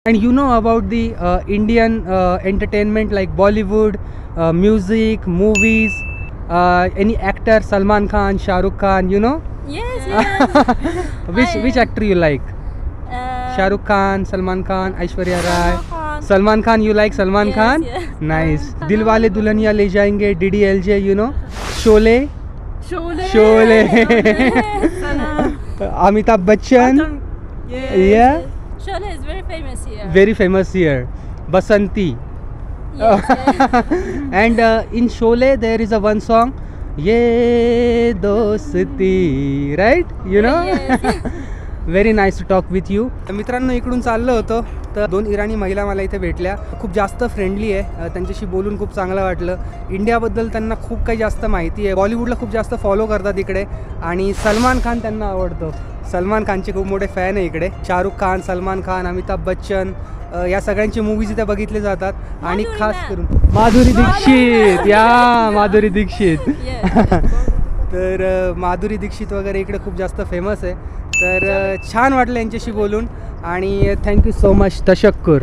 And you know about the Indian entertainment like Bollywood, music, movies, any actor, Salman Khan, Shah Rukh Khan, you know? Yes, yes. Which actor you like? Shah Rukh Khan, Salman Khan, Aishwarya Rai. Khan. Salman Khan, you like Salman Yes, Khan? yes. Nice. Dilwale Dulhaniya Le Jayenge, DDLJ, you know? Sholay, Sholay. Sholay. Salam. Amitabh Bachchan. Yes. Yeah. Sholay is very famous here. Very famous here. Basanti. Yes, yes. And in Sholay there is a one song, Ye Dosti, right? You know? Yes. Very nice to talk with you. मित्रांनो, इकडून चाललो होतो तर 2 इराणी महिला मला इथे भेटल्या. खूप जास्त फ्रेंडली आहे, त्यांच्याशी बोलून खूप चांगलं वाटलं. इंडियाबद्दल त्यांना खूप काही जास्त माहिती आहे. बॉलिवूडला खूप जास्त फॉलो करतात इकडे आणि सलमान खान त्यांना आवडतो. सलमान खानचे खूप मोठे फॅन आहे इकडे. शाहरुख खान, सलमान खान, अमिताभ बच्चन या सगळ्यांची मूवीज इथे बघितले जातात. आणि खास करून माधुरी दीक्षित, या माधुरी दीक्षित. तर माधुरी दीक्षित वगैरे इकडे खूप जास्त फेमस आहे. तर छान वाटलं यांच्याशी बोलून आणि थँक्यू सो मच. तशक्कुर.